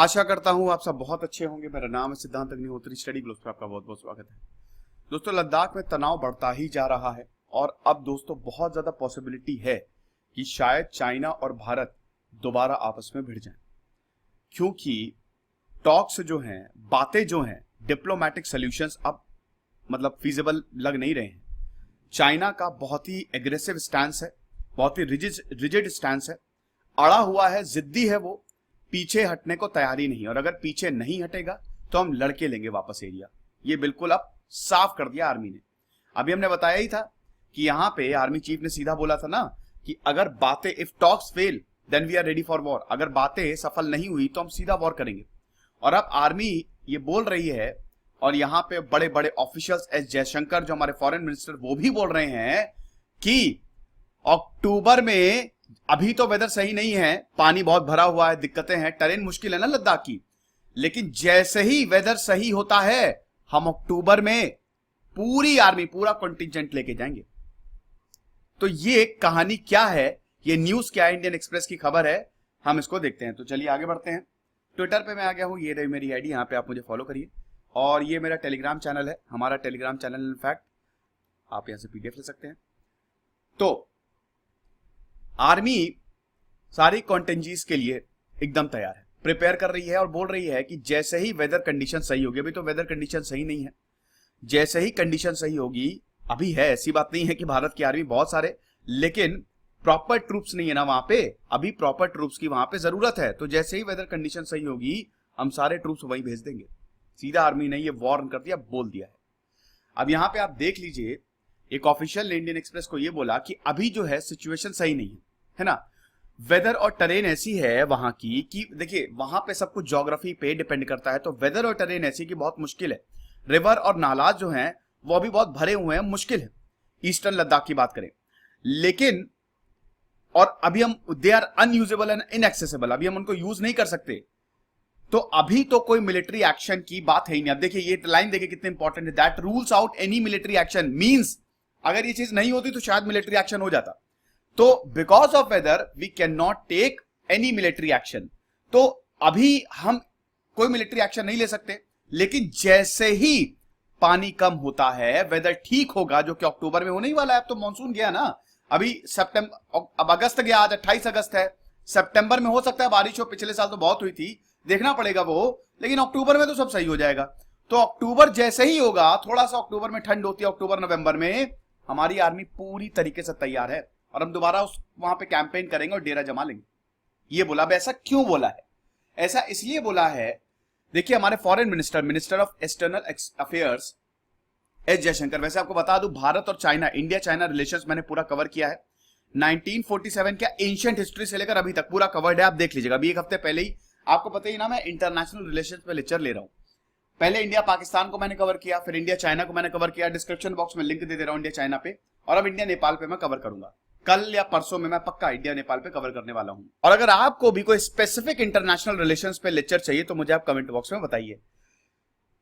आशा करता हूं आप सब बहुत अच्छे होंगे। मेरा नाम है सिद्धांत अग्निहोत्री, स्टडी ग्लोब्स पे आपका बहुत बहुत स्वागत है। दोस्तों, लद्दाख में तनाव बढ़ता ही जा रहा है और अब दोस्तों बहुत ज्यादा पॉसिबिलिटी है कि शायद चाइना और भारत दोबारा आपस में भिड़ जाएं, क्योंकि टॉक्स जो हैं, बातें जो हैं, डिप्लोमेटिक सॉल्यूशंस अब मतलब फीजिबल लग नहीं रहे हैं। चाइना का बहुत ही एग्रेसिव स्टैंस है, बहुत ही रिजिड स्टैंस है, अड़ा हुआ है, जिद्दी है, वो पीछे हटने को तैयारी नहीं। और अगर पीछे नहीं हटेगा तो हम लड़के लेंगे वापस एरिया। ये बिल्कुल अब साफ कर दिया आर्मी ने। अभी हमने बताया ही था कि यहां पे आर्मी चीफ ने सीधा बोला था ना कि अगर बातें, if talks fail then we are ready for war, अगर बातें सफल नहीं हुई तो हम सीधा वॉर करेंगे। और अब आर्मी ये बोल रही है और यहां पे बड़े बड़े ऑफिशियल्स एस जयशंकर जो हमारे फॉरेन मिनिस्टर, वो भी बोल रहे हैं कि अक्टूबर में, अभी तो वेदर सही नहीं है, पानी बहुत भरा हुआ है, दिक्कतें हैं, टेरेन मुश्किल है ना लद्दाख की, लेकिन जैसे ही वेदर सही होता है हम अक्टूबर में पूरी आर्मी, पूरा कंटिंजेंट लेके जाएंगे। तो ये कहानी क्या है, ये न्यूज क्या है, इंडियन एक्सप्रेस की खबर है, हम इसको देखते हैं। तो चलिए आगे बढ़ते हैं। ट्विटर पे मैं आ गया हूं, ये रही मेरी आईडी, यहां पे आप मुझे फॉलो करिए। और ये मेरा टेलीग्राम चैनल है, हमारा टेलीग्राम चैनल, इनफैक्ट आप यहां से पीडीएफ ले सकते हैं। तो आर्मी सारी कॉन्टेंजीज के लिए एकदम तैयार है, प्रिपेयर कर रही है और बोल रही है कि जैसे ही वेदर कंडीशन सही होगी, अभी तो वेदर कंडीशन सही नहीं है, जैसे ही कंडीशन सही होगी, अभी है, ऐसी बात नहीं है कि भारत की आर्मी बहुत सारे, लेकिन प्रॉपर ट्रूप्स नहीं है ना वहां पे, अभी प्रॉपर ट्रूप्स की वहां पे जरूरत है। तो जैसे ही वेदर कंडीशन सही होगी हम सारे ट्रूप्स वहीं भेज देंगे। सीधा आर्मी ने ये वार्न कर दिया, बोल दिया है। अब यहां पे आप देख लीजिए, एक ऑफिशियल ने इंडियन एक्सप्रेस को ये बोला कि अभी जो है सिचुएशन सही नहीं है ना, वेदर और टेरेन ऐसी है वहां की कि देखिए वहां पे सब कुछ ज्योग्राफी पे डिपेंड करता है। तो वेदर और टेरेन ऐसी कि बहुत मुश्किल है, रिवर और नाला जो हैं वो अभी बहुत भरे हुए हैं, मुश्किल है ईस्टर्न लद्दाख की बात करें, लेकिन और अभी हम, they are unusable and inaccessible, अभी हम उनको यूज नहीं कर सकते। तो अभी तो कोई मिलिट्री एक्शन की बात है ही नहीं। अब देखिए ये लाइन देखिए कितनी इंपॉर्टेंट है, that rules out any military action, means अगर ये चीज नहीं होती तो शायद मिलिट्री एक्शन हो जाता। तो because of weather we can not take any military action, तो अभी हम कोई मिलिट्री एक्शन नहीं ले सकते। लेकिन जैसे ही पानी कम होता है, वेदर ठीक होगा, जो कि अक्टूबर में होने ही वाला है। अब तो मानसून गया ना, अभी सितंबर, अब अगस्त गया, आज 28 अगस्त है, सितंबर में हो सकता है बारिश हो, पिछले साल तो बहुत हुई थी, देखना पड़ेगा वो, लेकिन अक्टूबर में तो सब सही हो जाएगा। तो अक्टूबर जैसे ही होगा, थोड़ा सा अक्टूबर में ठंड होती है, अक्टूबर नवंबर में, हमारी आर्मी पूरी तरीके से तैयार है और हम दोबारा उस वहां पे कैंपेन करेंगे और डेरा जमा लेंगे। ये बोला। अब ऐसा क्यों बोला है? ऐसा इसलिए बोला है, देखिए हमारे foreign minister, minister of external affairs S Jaishankar, वैसे आपको बता दूं भारत और चाइना, इंडिया चाइना रिलेशंस मैंने पूरा कवर किया है 1947 क्या एंशिएंट हिस्ट्री से लेकर अभी तक पूरा कवर्ड है, आप देख लीजिएगा। अभी एक हफ्ते पहले ही, आपको पता ही ना, मैं इंटरनेशनल रिलेशंस पे लेक्चर ले रहा हूं। पहले इंडिया पाकिस्तान को मैंने कवर किया, फिर इंडिया चाइना को मैंने कवर किया, डिस्क्रिप्शन बॉक्स में लिंक दे रहा हूं इंडिया चाइना पे, और अब इंडिया नेपाल पे मैं कवर करूंगा। कल या परसों में मैं पक्का इंडिया नेपाल पे कवर करने वाला हूं। और अगर आपको भी कोई स्पेसिफिक इंटरनेशनल रिलेशंस पे लेक्चर चाहिए तो मुझे आप कमेंट बॉक्स में बताइए।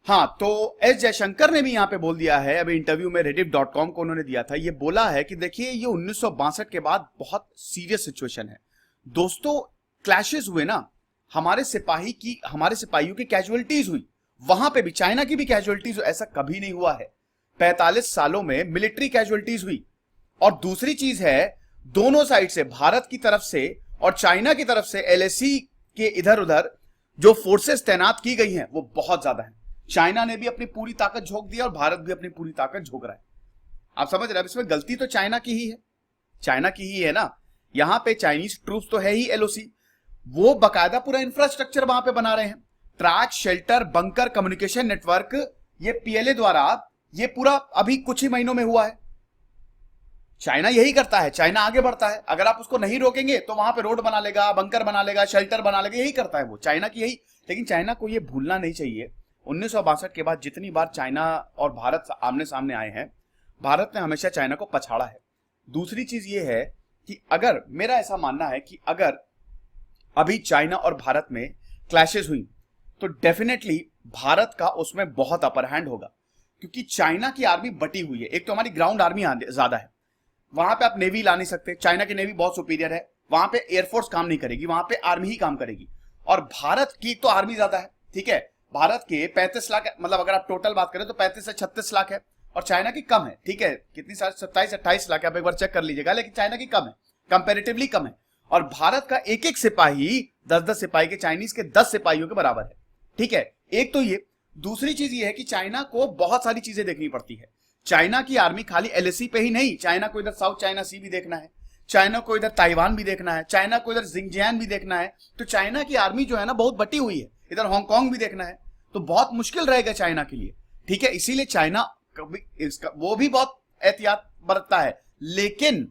हाँ, तो एस जयशंकर ने भी यहां पे बोल दिया है, अभी इंटरव्यू में rediff.com को उन्होंने दिया था, ये बोला है कि देखिए ये 1962 के बाद बहुत सीरियस सिचुएशन है। दोस्तों क्लैशेस हुए ना, हमारे सिपाहियों की कैजुअलिटीज हुई, वहां पे भी चाइना की भी कैजुअलिटीज हुई, ऐसा कभी नहीं हुआ है 45 सालों में मिलिट्री कैजुअलिटीज हुई। और दूसरी चीज है, दोनों साइड से, भारत की तरफ से और चाइना की तरफ से एलएसी के इधर उधर जो फोर्सेस तैनात की गई हैं वो बहुत ज्यादा है। चाइना ने भी अपनी पूरी ताकत झोंक दी और भारत भी अपनी पूरी ताकत झोंक रहा है। आप समझ रहे हैं? इसमें गलती तो चाइना की ही है, चाइना की ही है ना। यहां पे चाइनीज ट्रूप्स तो है ही, एलओसी, वो बकायदा पूरा इंफ्रास्ट्रक्चर वहां पे बना रहे हैं, track, shelter, bunker, communication network, ये पीएलए द्वारा ये पूरा अभी कुछ ही महीनों में हुआ है। चाइना यही करता है, चाइना आगे बढ़ता है, अगर आप उसको नहीं रोकेंगे तो वहां पे रोड बना लेगा, बंकर बना लेगा, शेल्टर बना लेगा, यही करता है वो, चाइना की यही। लेकिन चाइना को ये भूलना नहीं चाहिए, 1962 के बाद जितनी बार चाइना और भारत आमने सामने आए हैं, भारत ने हमेशा चाइना को पछाड़ा है। दूसरी चीज ये है कि अगर, मेरा ऐसा मानना है कि अगर अभी चाइना और भारत में क्लैशेस हुई तो डेफिनेटली भारत का उसमें बहुत अपर हैंड होगा, क्योंकि चाइना की आर्मी बटी हुई है। एक तो हमारी ग्राउंड आर्मी ज्यादा है, वहां पे आप नेवी ला नहीं सकते, चाइना की नेवी बहुत सुपीरियर है, वहां पे एयरफोर्स काम नहीं करेगी, वहां पे आर्मी ही काम करेगी। और भारत की तो आर्मी ज्यादा है, ठीक है, भारत के 35 लाख, मतलब अगर आप टोटल बात करें तो 35 से 36 लाख है, और चाइना की कम है, ठीक है, कितनी सारी 27-28 लाख, आप एक बार चेक कर लीजिएगा, लेकिन चाइना की कम है, कंपेरेटिवली कम है। और भारत का एक एक सिपाही 10-10 सिपाही के चाइनीज के 10 सिपाहियों के बराबर है, ठीक है, एक तो ये। दूसरी चीज ये है कि चाइना को बहुत सारी चीजें देखनी पड़ती है। चाइना की आर्मी खाली एलएसी पे ही नहीं, चाइना को इधर साउथ चाइना सी भी देखना है, चाइना को इधर ताइवान भी देखना है, चाइना को इधर जिंगजियान भी देखना है। तो चाइना की आर्मी जो है ना बहुत बटी हुई है, इधर हांगकांग भी देखना है, तो बहुत मुश्किल रहेगा चाइना के लिए, ठीक है। इसीलिए चाइना वो भी बहुत एहतियात बरतता है, लेकिन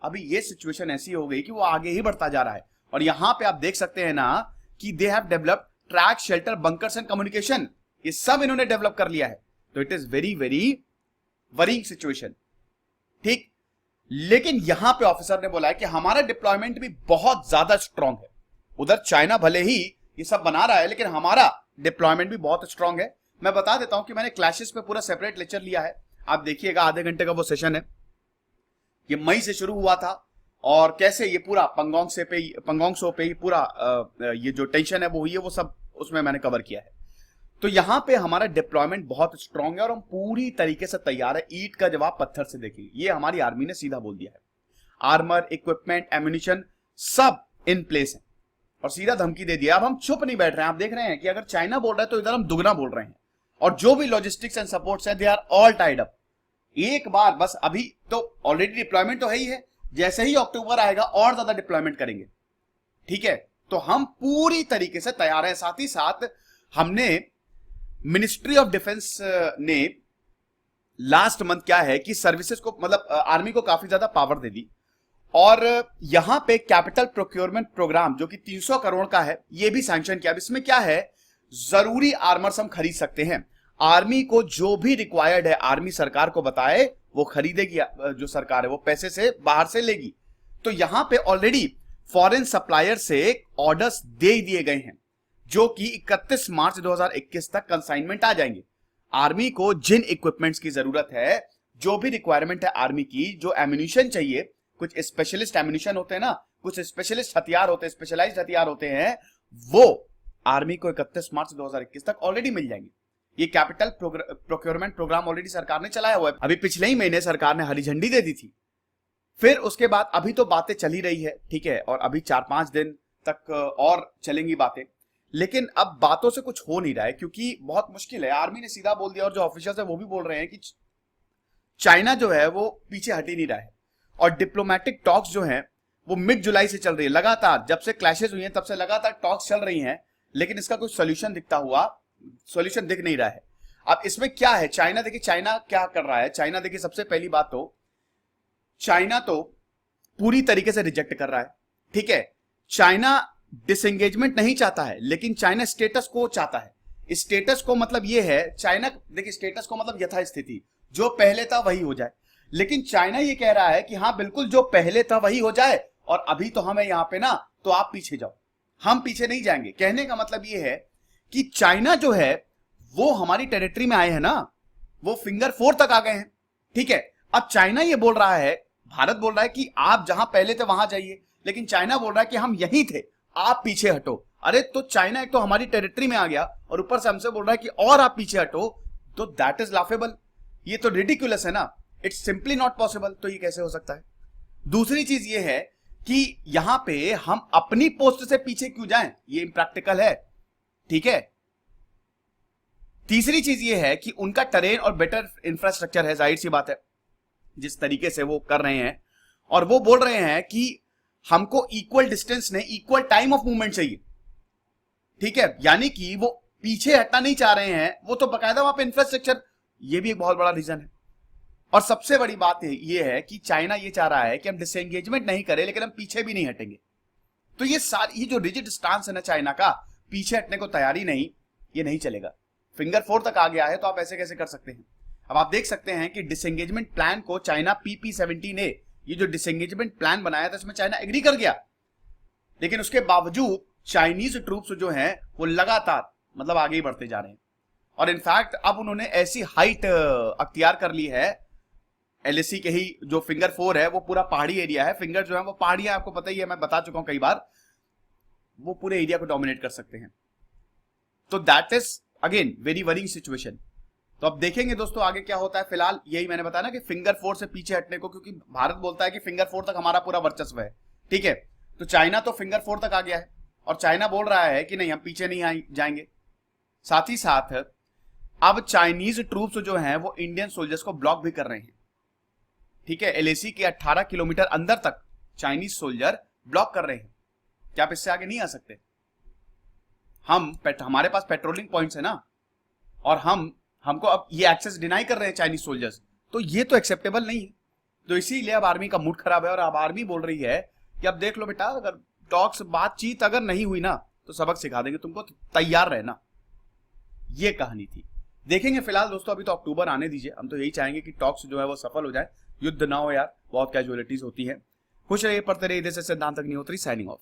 अभी ये सिचुएशन ऐसी हो गई कि वो आगे ही बढ़ता जा रहा है। और यहां पे आप देख सकते हैं ना कि they have developed track, shelter, bunkers and communication, ये सब इन्होंने डेवलप कर लिया है। तो it is very very worrying situation, ठीक। लेकिन यहां पे ऑफिसर ने बोला है कि हमारा डिप्लॉयमेंट भी बहुत ज्यादा स्ट्रांग है। उधर चाइना भले ही ये सब बना रहा है, लेकिन हमारा डिप्लॉयमेंट भी बहुत स्ट्रांग है। मैं बता देता हूं कि मैंने क्लैशेस पे पूरा सेपरेट लेक्चर लिया है, आप देखिएगा, आधे घंटे का वो सेशन है। ये मई से शुरू हुआ था और कैसे ये पूरा पंगोंग सो पे ही पूरा ये जो टेंशन है वो हुई है, वो सब उसमें मैंने कवर किया है। तो यहां पे हमारा डिप्लॉयमेंट बहुत स्ट्रांग है और हम पूरी तरीके से तैयार है। ईंट का जवाब पत्थर से देखिए, ये हमारी आर्मी ने सीधा बोल दिया है। आर्मर, इक्विपमेंट, एम्यूनिशन सब इन प्लेस है और सीधा धमकी दे दिया। अब हम चुप नहीं बैठ रहे हैं, आप देख रहे हैं कि अगर चाइना बोल रहा है तो इधर हम दुगना बोल रहे हैं, और जो भी लॉजिस्टिक्स एंड सपोर्ट्स है they are all tied up. एक बार बस, अभी तो ऑलरेडी डिप्लॉयमेंट तो है ही है, जैसे ही अक्टूबर आएगा और ज्यादा डिप्लॉयमेंट करेंगे, ठीक है। तो हम पूरी तरीके से तैयार हैं। साथ ही साथ हमने मिनिस्ट्री ऑफ डिफेंस ने लास्ट मंथ क्या है कि सर्विसेज को, मतलब आर्मी को काफी ज्यादा पावर दे दी, और यहां पे कैपिटल प्रोक्योरमेंट प्रोग्राम जो कि 300 करोड़ का है, ये भी सैंक्शन किया। इसमें क्या है, जरूरी आर्मर्स हम खरीद सकते हैं। आर्मी को जो भी रिक्वायर्ड है, आर्मी सरकार को बताए, वो खरीदेगी, जो सरकार है वो पैसे से बाहर से लेगी। तो यहां पे ऑलरेडी फॉरेन सप्लायर से ऑर्डर्स दे दिए गए हैं, जो कि 31 मार्च 2021 तक कंसाइनमेंट आ जाएंगे। आर्मी को जिन इक्विपमेंट्स की जरूरत है, जो भी रिक्वायरमेंट है आर्मी की, जो एम्यूनिशन चाहिए, कुछ स्पेशलिस्ट एम्यूनिशन होते हैं ना, कुछ स्पेशलिस्ट हथियार होते हैं, स्पेशलाइज्ड हथियार होते हैं, वो आर्मी को 31 मार्च 2021 तक ऑलरेडी मिल जाएंगे। ये कैपिटल प्रोक्योरमेंट प्रोग्राम ऑलरेडी सरकार ने चलाया हुआ है। अभी पिछले ही महीने सरकार ने हरी झंडी दे दी थी। फिर उसके बाद अभी तो बातें चल ही रही है, ठीक है, और अभी 4-5 दिन तक और चलेंगी बातें, लेकिन अब बातों से कुछ हो नहीं रहा है, क्योंकि बहुत मुश्किल है। आर्मी ने सीधा बोल दिया और जो ऑफिशियल्स है वो भी बोल रहे हैं कि चाइना जो है वो पीछे हट ही नहीं रहा है, और डिप्लोमेटिक टॉक्स जो हैं वो मिड जुलाई से चल रही है लगातार। जब से क्लैशेस हुई हैं तब से लगातार टॉक्स चल रही हैं, लेकिन इसका कोई सोल्यूशन दिख नहीं रहा है। अब इसमें क्या है, चाइना देखिए, चाइना क्या कर रहा है। चाइना देखिए, सबसे पहली बात तो चाइना तो पूरी तरीके से रिजेक्ट कर रहा है, ठीक है। चाइना डिसएंगेजमेंट नहीं चाहता है, लेकिन चाइना स्टेटस को चाहता है। स्टेटस को मतलब ये है, चाइना देखिए, स्टेटस को मतलब यथास्थिति, जो पहले था वही हो जाए। लेकिन चाइना ये कह रहा है कि हाँ बिल्कुल, जो पहले था वही हो जाए, और अभी तो हमें यहां पे ना, तो आप पीछे जाओ, हम पीछे नहीं जाएंगे। कहने का मतलब ये है कि चाइना जो है वो हमारी टेरिटरी में आए हैं ना, वो फिंगर 4 तक आ गए हैं, ठीक है। अब चाइना ये बोल रहा है, भारत बोल रहा है कि आप जहां पहले थे वहां जाइए, लेकिन चाइना बोल रहा है कि हम यहीं थे, आप पीछे हटो। अरे तो चाइना एक तो हमारी टेरिटरी में आ गया और ऊपर से हमसे बोल रहा है कि और आप पीछे हटो, तो दैट इज लाफेबल, ये तो रिडिकुलस है ना, इट्स सिंपली नॉट पॉसिबल। तो ये कैसे हो सकता है। दूसरी चीज ये है कि यहां पे हम अपनी पोस्ट से पीछे क्यों जाएं, ये इम्प्रैक्टिकल है, ठीक है। तीसरी चीज ये है कि उनका टेरेन और बेटर इंफ्रास्ट्रक्चर है, जाहिर सी बात है, जिस तरीके से वो कर रहे हैं, और वो बोल रहे हैं कि हमको इक्वल डिस्टेंस नहीं, इक्वल टाइम ऑफ मूवमेंट चाहिए, ठीक है। यानी कि वो पीछे हटना नहीं चाह रहे हैं, वो तो बकायदा वहां पे इंफ्रास्ट्रक्चर, ये भी एक बहुत बड़ा रीजन है। और सबसे बड़ी बात ये है कि चाइना ये चाह रहा है कि हम डिसएंगेजमेंट नहीं करें, लेकिन हम पीछे भी नहीं हटेंगे। तो ये सारी, ये जो रिजिड स्टांस है ना चाइना का, पीछे हटने को तैयारी नहीं, ये नहीं चलेगा। फिंगर 4 तक आ गया है, तो आप ऐसे कैसे कर सकते हैं। अब आप देख सकते हैं कि डिसएंगेजमेंट प्लान को चाइना PP-17 ने, ये जो डिसएंगेजमेंट प्लान बनाया था, इसमें चाइना एग्री कर गया, लेकिन उसके बावजूद चाइनीज ट्रूप्स जो हैं वो लगातार मतलब आगे ही बढ़ते जा रहे हैं। और इनफैक्ट अब उन्होंने ऐसी हाइट अख्तियार कर ली है, LAC के ही जो फिंगर 4 है वो पूरा पहाड़ी एरिया है। फिंगर जो है वो पहाड़ियां, आपको पता ही है, मैं बता चुका हूं कई बार, वो पूरे एरिया को डोमिनेट कर सकते हैं। तो that is again very worrying situation. तो अब देखेंगे दोस्तों आगे क्या होता है। फिलहाल यही मैंने बताया ना कि फिंगर 4 से पीछे हटने को, क्योंकि भारत बोलता है कि फिंगर 4 तक हमारा पूरा वर्चस्व है, ठीक है। तो चाइना तो फिंगर 4 तक आ गया है और चाइना बोल रहा है कि नहीं हम पीछे नहीं जाएंगे। साथ ही साथ अब चाइनीज ट्रूप्स जो हैं वो इंडियन सोल्जर्स को ब्लॉक भी कर रहे हैं, ठीक है। एलएसी के 18 किलोमीटर अंदर तक चाइनीज सोल्जर ब्लॉक कर रहे हैं कि आप इससे आगे नहीं आ सकते। हमारे पास पेट्रोलिंग पॉइंट्स है ना, और हमको अब ये एक्सेस डिनाई कर रहे हैं चाइनीज सोल्जर्स, तो ये तो एक्सेप्टेबल नहीं है। तो इसीलिए अब आर्मी का मूड खराब है और अब आर्मी बोल रही है कि अब देख लो बेटा, अगर टॉक्स बातचीत अगर नहीं हुई ना तो सबक सिखा देंगे तुमको, तो तैयार रहना। ये कहानी थी। देखेंगे फिलहाल दोस्तों, अभी तो अक्टूबर आने दीजिए। हम तो यही चाहेंगे कि टॉक्स जो है वो सफल हो जाए, युद्ध ना हो यार, बहुत कैजुअलिटीज होती है। खुश रहिए, पढ़ते रहिए। सिद्धांत अग्निहोत्री साइनिंग ऑफ।